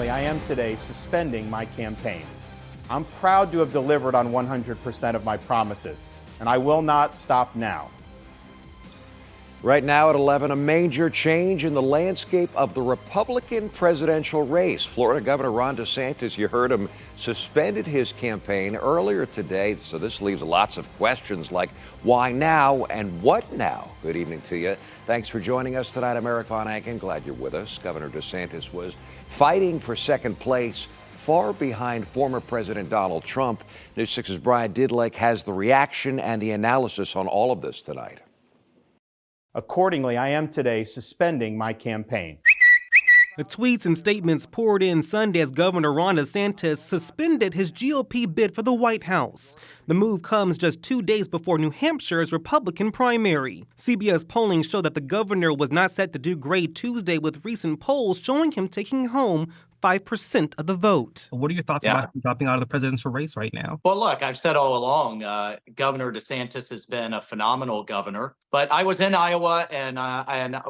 Accordingly, I am today suspending my campaign. I'm proud to have delivered on 100% of my promises, and I will not stop now. Right now at 11, a major change in the landscape of the Republican presidential race. Florida Governor Ron DeSantis, you heard him, suspended his campaign earlier today. So this leaves lots of questions like why now and what now? Good evening to you. Thanks for joining us tonight. I'm Eric Von Anken. Glad you're with us. Governor DeSantis was fighting for second place, far behind former President Donald Trump. News 6's Brian Didlake has the reaction and the analysis on all of this tonight. Accordingly, I am today suspending my campaign. The tweets and statements poured in Sunday as Governor Ron DeSantis suspended his GOP bid for the White House. The move comes just 2 days before New Hampshire's Republican primary. CBS polling showed that the governor was not set to do great Tuesday, with recent polls showing him taking home 5% of the vote. What are your thoughts about him dropping out of the presidential race right now? Well, look, I've said all along, Governor DeSantis has been a phenomenal governor. But I was in Iowa, and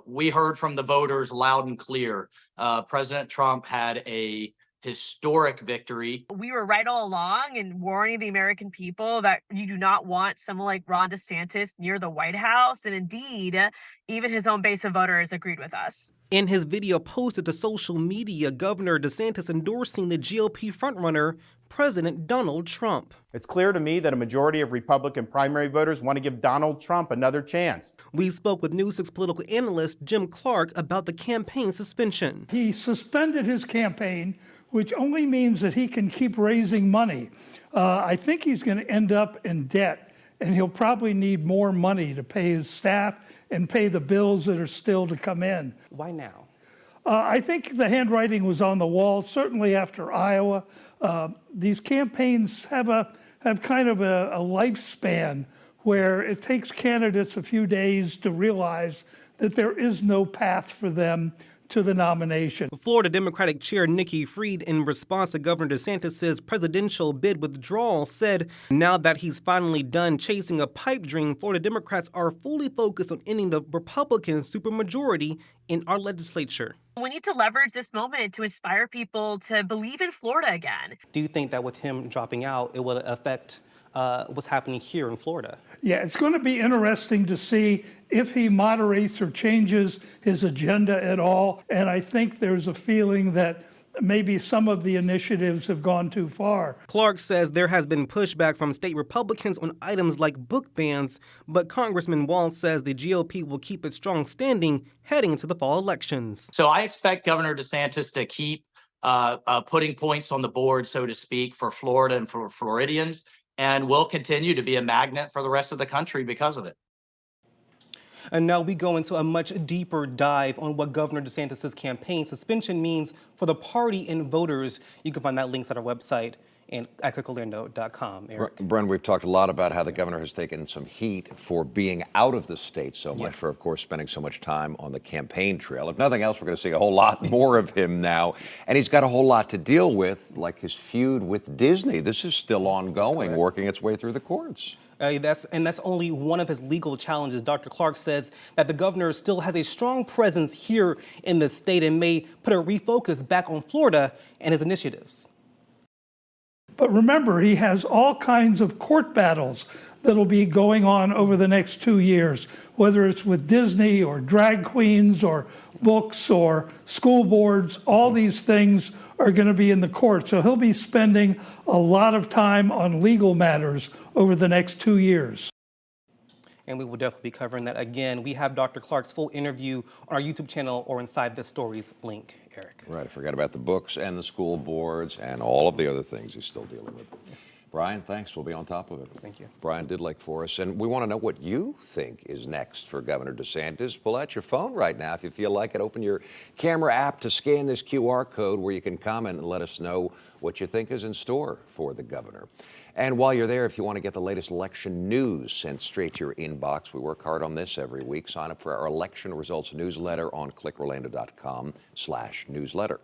we heard from the voters loud and clear. President Trump had a historic victory. We were right all along in warning the American people that you do not want someone like Ron DeSantis near the White House. And indeed, even his own base of voters agreed with us. In his video posted to social media, Governor DeSantis endorsing the GOP frontrunner, President Donald Trump. It's clear to me that a majority of Republican primary voters want to give Donald Trump another chance. We spoke with News 6 political analyst Jim Clark about the campaign suspension. He suspended his campaign, which only means that he can keep raising money. I think he's going to end up in debt, and he'll probably need more money to pay his staff and pay the bills that are still to come in. Why now? I think the handwriting was on the wall, certainly after Iowa. These campaigns have kind of a lifespan where it takes candidates a few days to realize that there is no path for them to the nomination. Florida Democratic Chair Nikki Fried, in response to Governor DeSantis' presidential bid withdrawal, said now that he's finally done chasing a pipe dream, Florida Democrats are fully focused on ending the Republican supermajority in our legislature. We need to leverage this moment to inspire people to believe in Florida again. Do you think that with him dropping out, it will affect what's happening here in Florida? Yeah, it's going to be interesting to see if he moderates or changes his agenda at all. And I think there's a feeling that maybe some of the initiatives have gone too far. Clark says there has been pushback from state Republicans on items like book bans, but Congressman Walz says the GOP will keep its strong standing heading into the fall elections. So I expect Governor DeSantis to keep putting points on the board, so to speak, for Florida and for Floridians, and will continue to be a magnet for the rest of the country because of it. And now we go into a much deeper dive on what Governor DeSantis' campaign suspension means for the party and voters. You can find that links at our website and at quicklerno.com. Eric. Bren, we've talked a lot about how the governor has taken some heat for being out of the state so much, for, of course, spending so much time on the campaign trail. If nothing else, we're going to see a whole lot more of him now. And he's got a whole lot to deal with, like his feud with Disney. This is still ongoing, working its way through the courts. That's only one of his legal challenges. Dr. Clark says that the governor still has a strong presence here in the state and may put a refocus back on Florida and his initiatives. But remember, he has all kinds of court battles that'll be going on over the next 2 years, whether it's with Disney or drag queens or books or school boards. All these things are going to be in the court. So he'll be spending a lot of time on legal matters over the next 2 years. And we will definitely be covering that again. We have Dr. Clark's full interview on our YouTube channel or inside the stories link, Eric. Right, forget about the books and the school boards and all of the other things he's still dealing with. Brian, thanks. We'll be on top of it. Thank you. Brian Didlake for us. And we want to know what you think is next for Governor DeSantis. Pull out your phone right now if you feel like it. Open your camera app to scan this QR code where you can comment and let us know what you think is in store for the governor. And while you're there, if you want to get the latest election news sent straight to your inbox, we work hard on this every week. Sign up for our election results newsletter on clickorlando.com/newsletter.